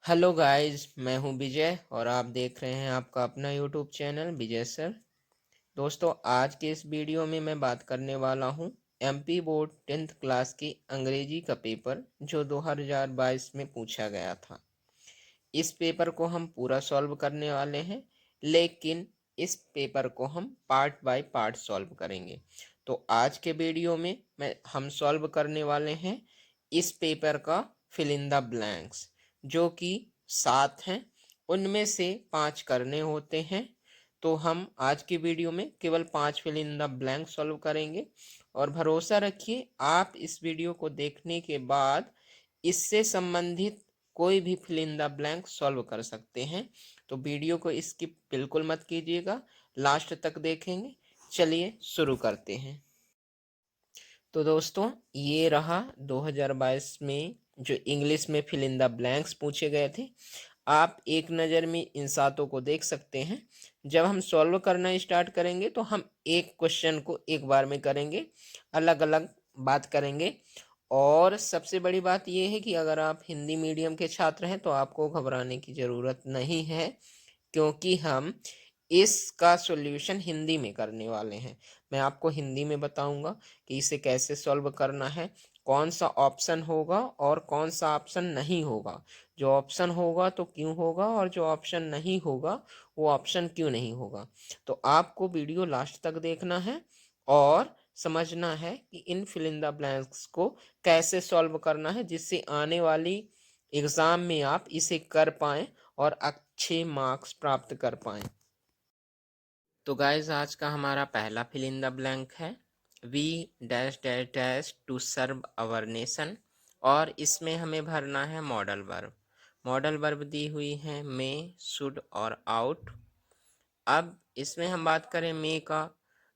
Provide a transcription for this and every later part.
Hello guys, मैं हूं विजय और आप देख रहे हैं आपका अपना यूट्यूब चैनल विजय सर। दोस्तों, आज के इस वीडियो में मैं बात करने वाला हूं एमपी बोर्ड 10th क्लास की अंग्रेजी का पेपर जो 2022 में पूछा गया था। इस पेपर को हम पूरा सॉल्व करने वाले हैं, लेकिन इस पेपर को हम पार्ट बाय पार्ट सॉल्व करेंगे। तो आज के वीडियो में हम सॉल्व करने वाले हैं इस पेपर का फिल इन द ब्लैंक्स, जो कि 7 हैं। उनमें से 5 करने होते हैं। तो हम आज की वीडियो में केवल 5 fill in the blank solve करेंगे और भरोसा रखिए, आप इस वीडियो को देखने के बाद इससे संबंधित कोई भी fill in the blank solve कर सकते हैं। तो वीडियो को स्किप बिल्कुल मत कीजिएगा, लास्ट तक देखेंगे। चलिए शुरू करते हैं। तो दोस्तों, ये रहा 2022 में जो इंग्लिश में फिल इन द ब्लैंक्स पूछे गए थे। आप एक नज़र में इन सातों को देख सकते हैं। जब हम सॉल्व करना स्टार्ट करेंगे तो हम एक क्वेश्चन को एक बार में करेंगे, अलग अलग बात करेंगे। और सबसे बड़ी बात यह है कि अगर आप हिंदी मीडियम के छात्र हैं तो आपको घबराने की ज़रूरत नहीं है, क्योंकि हम इसका सॉल्यूशन हिंदी में करने वाले हैं। मैं आपको हिंदी में बताऊंगा कि इसे कैसे सॉल्व करना है, कौन सा ऑप्शन होगा और कौन सा ऑप्शन नहीं होगा। जो ऑप्शन होगा तो क्यों होगा, और जो ऑप्शन नहीं होगा वो ऑप्शन क्यों नहीं होगा। तो आपको वीडियो लास्ट तक देखना है और समझना है कि इन फिल इन द ब्लैंक्स को कैसे सॉल्व करना है, जिससे आने वाली एग्ज़ाम में आप इसे कर पाएँ और अच्छे मार्क्स प्राप्त कर पाएँ। तो गाइज, आज का हमारा पहला फिल इन द ब्लैंक है we dash dash dash to serve our nation, और इसमें हमें भरना है मॉडल वर्ब। मॉडल वर्ब दी हुई है मे, शुड और आउट। अब इसमें हम बात करें मे का,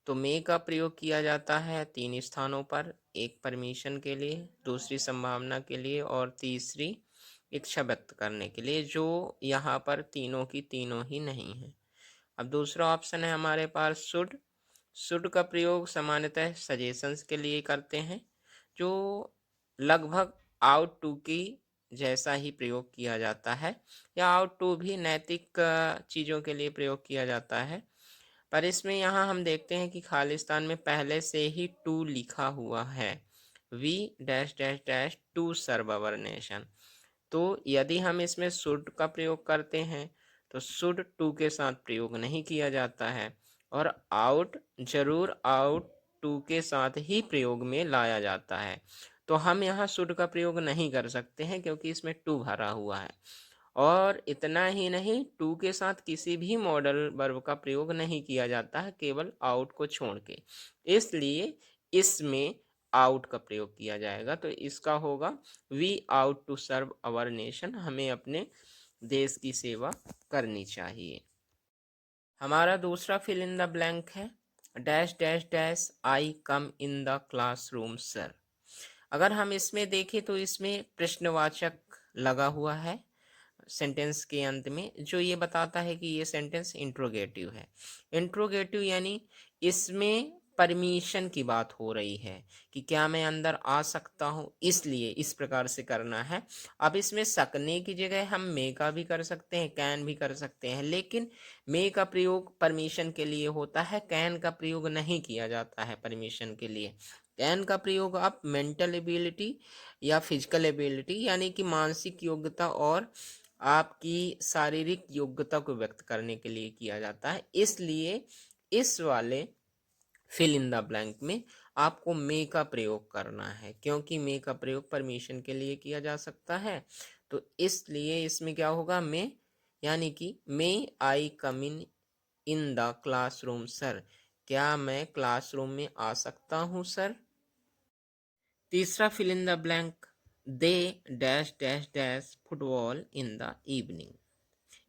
तो मे का प्रयोग किया जाता है 3 स्थानों पर। एक परमिशन के लिए, दूसरी संभावना के लिए और तीसरी इच्छा व्यक्त करने के लिए, जो यहाँ पर तीनों की तीनों ही नहीं है। अब दूसरा ऑप्शन है हमारे पास शुड। शुड का प्रयोग सामान्यतः सजेशंस के लिए करते हैं, जो लगभग आउट टू की जैसा ही प्रयोग किया जाता है, या आउट टू भी नैतिक चीज़ों के लिए प्रयोग किया जाता है। पर इसमें यहाँ हम देखते हैं कि खालिस्तान में पहले से ही टू लिखा हुआ है, we dash dash dash to serve our nation. तो यदि हम इसमें शुड का प्रयोग करते हैं तो शुड टू के साथ प्रयोग नहीं किया जाता है, और आउट जरूर आउट टू के साथ ही प्रयोग में लाया जाता है। तो हम यहाँ शुड का प्रयोग नहीं कर सकते हैं, क्योंकि इसमें टू भरा हुआ है। और इतना ही नहीं, टू के साथ किसी भी मॉडल वर्ब का प्रयोग नहीं किया जाता है, केवल आउट को छोड़ के। इसलिए इसमें आउट का प्रयोग किया जाएगा। तो इसका होगा we ought to serve our nation, हमें अपने देश की सेवा करनी चाहिए। हमारा दूसरा फिल इन द ब्लैंक है dash dash dash I come in the classroom sir. अगर हम इसमें देखें तो इसमें प्रश्नवाचक लगा हुआ है सेंटेंस के अंत में, जो ये बताता है कि ये सेंटेंस इंट्रोगेटिव है। इंट्रोगेटिव यानी इसमें परमिशन की बात हो रही है कि क्या मैं अंदर आ सकता हूँ, इसलिए इस प्रकार से करना है। अब इसमें सकने की जगह हम मे का भी कर सकते हैं, कैन भी कर सकते हैं, लेकिन मे का प्रयोग परमिशन के लिए होता है, कैन का प्रयोग नहीं किया जाता है परमिशन के लिए। कैन का प्रयोग आप मेंटल एबिलिटी या फिजिकल एबिलिटी यानी कि मानसिक योग्यता और आपकी शारीरिक योग्यता को व्यक्त करने के लिए किया जाता है। इसलिए इस वाले फिल इन द ब्लैंक में आपको मे का प्रयोग करना है, क्योंकि मे का प्रयोग परमिशन के लिए किया जा सकता है। तो इसलिए इसमें क्या होगा, मे यानी कि may I come in the classroom sir, क्या मैं क्लासरूम में आ सकता हूँ सर। तीसरा fill in the blank they dash dash dash football in the evening.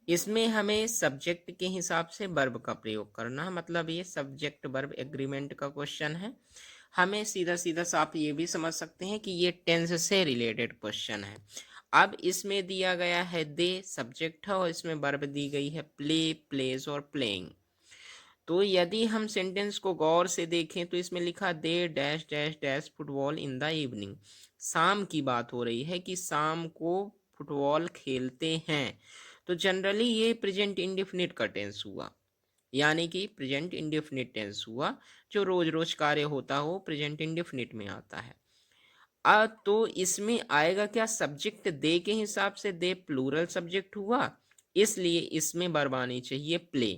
इसमें हमें सब्जेक्ट के हिसाब से वर्ब का प्रयोग करना है, मतलब ये सब्जेक्ट वर्ब एग्रीमेंट का क्वेश्चन है। हमें सीधा सीधा आप ये भी समझ सकते हैं कि ये टेंस से रिलेटेड क्वेश्चन है। अब इसमें दिया गया है दे सब्जेक्ट है और इसमें वर्ब दी गई है प्ले, प्लेज और प्लेइंग। तो यदि हम सेंटेंस को गौर से देखें तो इसमें लिखा दे dash dash dash football in the evening. शाम की बात हो रही है कि शाम को फुटबॉल खेलते हैं। तो जनरली ये प्रेजेंट इंडेफिनिट का टेंस हुआ, यानी कि प्रेजेंट इंडेफिनिट टेंस हुआ। जो रोज रोज कार्य होता हो प्रेजेंट इंडेफिनिट में आता है। तो इसमें आएगा क्या, सब्जेक्ट दे के हिसाब से दे प्लूरल सब्जेक्ट हुआ, इसलिए इसमें वर्ब आनी चाहिए प्ले।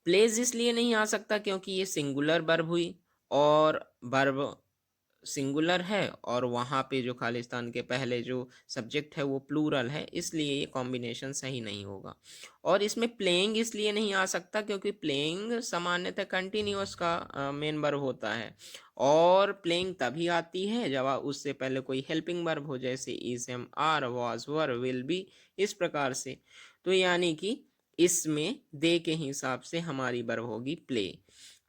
प्लेज इसलिए नहीं आ सकता क्योंकि ये सिंगुलर वर्ब हुई और वर्ब सिंगुलर है और वहाँ पे जो खालिस्तान के पहले जो सब्जेक्ट है वो प्लूरल है, इसलिए ये कॉम्बिनेशन सही नहीं होगा। और इसमें प्लेइंग इसलिए नहीं आ सकता क्योंकि प्लेइंग सामान्यतः कंटिन्यूअस का मेन वर्ब होता है, और प्लेइंग तभी आती है जब उससे पहले कोई हेल्पिंग वर्ब हो, जैसे is, am, are, was, were, will be, इस प्रकार से। तो यानी कि इसमें दे के हिसाब से हमारी वर्ब होगी play.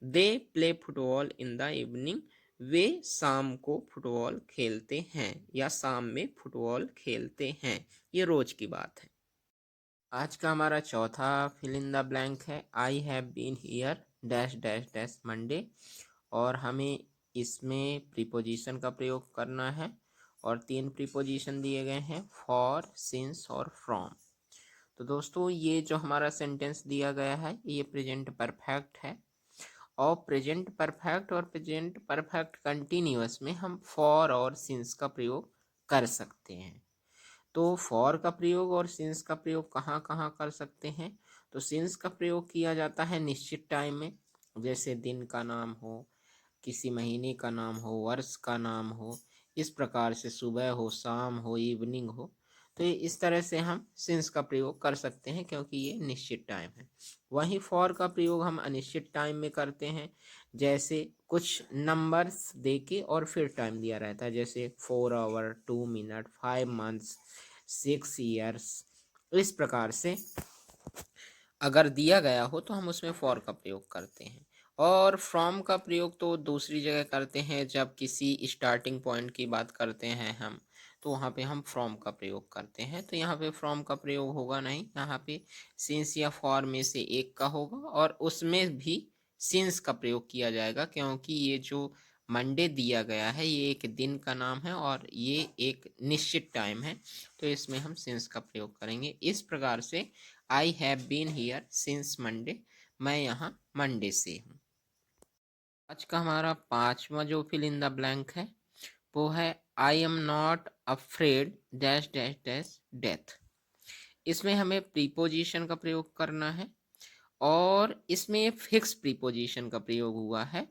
They play football in the evening, वे शाम को फुटबॉल खेलते हैं या शाम में फुटबॉल खेलते हैं। ये रोज की बात है। आज का हमारा चौथा फिल इन द ब्लैंक है, I have been here dash dash dash Monday, और हमें इसमें प्रीपोजिशन का प्रयोग करना है और 3 प्रीपोजिशन दिए गए हैं, फॉर, सिंस और फ्रॉम। तो दोस्तों ये जो हमारा सेंटेंस दिया गया है ये प्रेजेंट परफेक्ट है, और प्रेजेंट परफेक्ट और प्रेजेंट परफेक्ट कंटिन्यूअस में हम फॉर और सिंस का प्रयोग कर सकते हैं। तो फॉर का प्रयोग और सिंस का प्रयोग कहाँ कहाँ कर सकते हैं, तो सिंस का प्रयोग किया जाता है निश्चित टाइम में, जैसे दिन का नाम हो, किसी महीने का नाम हो, वर्ष का नाम हो, इस प्रकार से सुबह हो, शाम हो, इवनिंग हो। तो इस तरह से हम सिंस का प्रयोग कर सकते हैं क्योंकि ये निश्चित टाइम है। वहीं फॉर का प्रयोग हम अनिश्चित टाइम में करते हैं, जैसे कुछ नंबर्स दे के और फिर टाइम दिया रहता है, जैसे 4 आवर, 2 मिनट, 5 मंथ्स, 6 ईयर्स, इस प्रकार से अगर दिया गया हो तो हम उसमें फॉर का प्रयोग करते हैं। और फ्रॉम का प्रयोग तो दूसरी जगह करते हैं, जब किसी स्टार्टिंग पॉइंट की बात करते हैं हम, तो वहाँ पे हम फ्रॉम का प्रयोग करते हैं। तो यहाँ पे फ्रॉम का प्रयोग होगा नहीं, यहाँ पे सिंस या फॉर में से एक का होगा, और उसमें भी सिंस का प्रयोग किया जाएगा क्योंकि ये जो मंडे दिया गया है ये एक दिन का नाम है और ये एक निश्चित टाइम है, तो इसमें हम सिंस का प्रयोग करेंगे। इस प्रकार से I have been here since Monday, मैं यहाँ मंडे से हूँ। आज का हमारा पांचवा जो फिल इन द ब्लैंक है वो है I am not afraid dash dash dash death. इसमें हमें प्रीपोजिशन का प्रयोग करना है और इसमें फिक्स प्रीपोजिशन का प्रयोग हुआ है।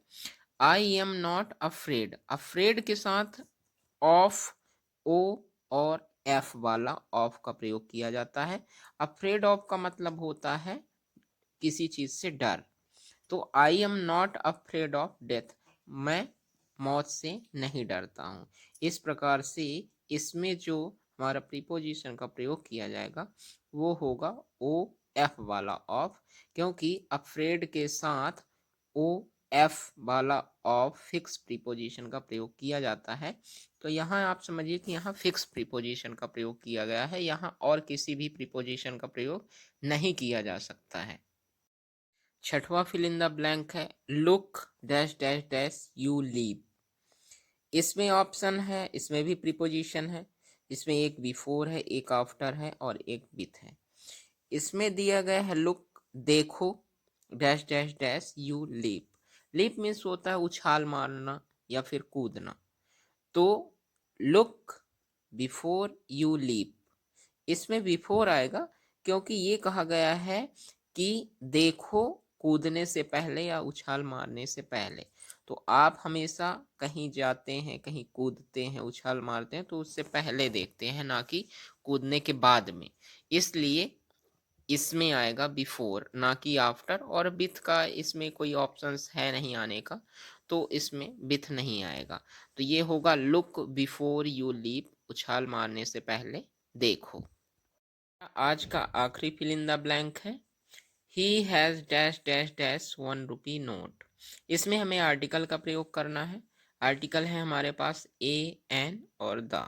I am not afraid, afraid के साथ ऑफ, ओ और एफ वाला ऑफ का प्रयोग किया जाता है। अफ्रेड ऑफ का मतलब होता है किसी चीज से डर। तो I am not afraid of death, मैं मौत से नहीं डरता हूँ। इस प्रकार से इसमें जो हमारा प्रीपोजिशन का प्रयोग किया जाएगा वो होगा ओ एफ वाला ऑफ, क्योंकि अफ्रेड के साथ ओ एफ वाला ऑफ फिक्स प्रीपोजिशन का प्रयोग किया जाता है। तो यहाँ आप समझिए कि यहाँ फिक्स प्रीपोजिशन का प्रयोग किया गया है, यहाँ और किसी भी प्रीपोजिशन का प्रयोग नहीं किया जा सकता है। छठवां फिल इन द ब्लैंक है look dash dash dash you leave. इसमें ऑप्शन है, इसमें भी प्रीपोजिशन है, इसमें एक बिफोर है, एक आफ्टर है और एक विथ है। इसमें दिया गया है लुक, देखो, dash dash dash you leap. Leap means होता है उछाल मारना या फिर कूदना। तो लुक बिफोर यू लीप, इसमें बिफोर आएगा क्योंकि ये कहा गया है कि देखो कूदने से पहले या उछाल मारने से पहले। तो आप हमेशा कहीं जाते हैं, कहीं कूदते हैं, उछाल मारते हैं तो उससे पहले देखते हैं, ना कि कूदने के बाद में। इसलिए इसमें आएगा बिफोर ना कि आफ्टर, और विथ का इसमें कोई ऑप्शंस है नहीं आने का, तो इसमें विथ नहीं आएगा। तो ये होगा लुक बिफोर यू लीप, उछाल मारने से पहले देखो। आज का आखिरी फिल इन द ब्लैंक है he has dash dash dash 1 rupee note. इसमें हमें आर्टिकल का प्रयोग करना है। आर्टिकल है हमारे पास ए, एन और द।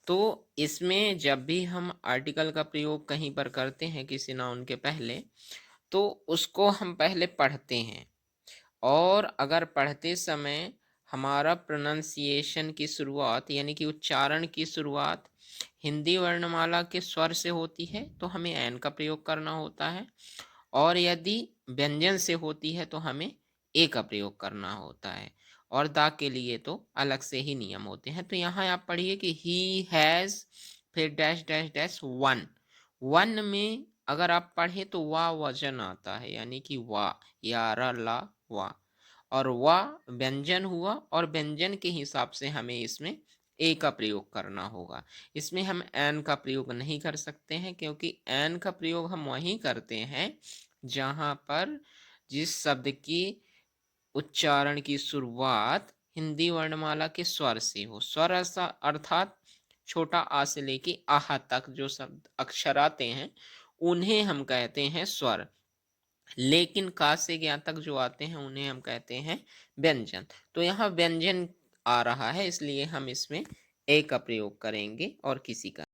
तो इसमें जब भी हम आर्टिकल का प्रयोग कहीं पर करते हैं किसी नाउन के पहले, तो उसको हम पहले पढ़ते हैं, और अगर पढ़ते समय हमारा प्रोनाउंसिएशन की शुरुआत यानी कि उच्चारण की शुरुआत हिंदी वर्णमाला के स्वर से होती है तो हमें एन का प्रयोग करना होता है, और यदि व्यंजन से होती है तो हमें ए का प्रयोग करना होता है, और दा के लिए तो अलग से ही नियम होते हैं। तो यहाँ आप पढ़िए कि ही हैज़, फिर dash dash dash one. One में अगर आप पढ़े तो वाह वजन आता है, यानी कि वाह या र ला वाह, और वाह व्यंजन हुआ, और व्यंजन के हिसाब से हमें इसमें ए का प्रयोग करना होगा। इसमें हम एन का प्रयोग नहीं कर सकते हैं, क्योंकि एन का प्रयोग हम वहीं करते हैं जहां पर जिस शब्द की उच्चारण की शुरुआत हिंदी वर्णमाला के स्वर से हो। स्वर अर्थात छोटा आ से लेके आह तक जो शब्द अक्षर आते हैं उन्हें हम कहते हैं स्वर, लेकिन का से ज्ञा तक जो आते हैं उन्हें हम कहते हैं व्यंजन। तो यहाँ व्यंजन आ रहा है, इसलिए हम इसमें ए का प्रयोग करेंगे और किसी का।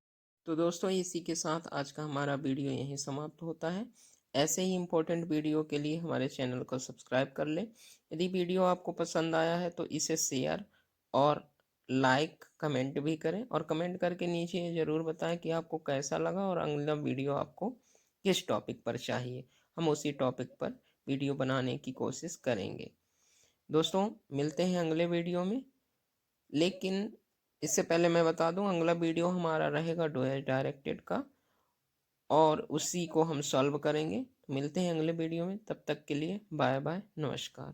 तो दोस्तों इसी के साथ आज का हमारा वीडियो यहीं समाप्त होता है। ऐसे ही इम्पोर्टेंट वीडियो के लिए हमारे चैनल को सब्सक्राइब कर लें। यदि वीडियो आपको पसंद आया है तो इसे शेयर और लाइक कमेंट भी करें, और कमेंट करके नीचे ये ज़रूर बताएं कि आपको कैसा लगा और अगला वीडियो आपको किस टॉपिक पर चाहिए। हम उसी टॉपिक पर वीडियो बनाने की कोशिश करेंगे। दोस्तों मिलते हैं अगले वीडियो में, लेकिन इससे पहले मैं बता दूं अगला वीडियो हमारा रहेगा डुएट डायरेक्टेड का, और उसी को हम सॉल्व करेंगे। मिलते हैं अगले वीडियो में, तब तक के लिए बाय बाय, नमस्कार।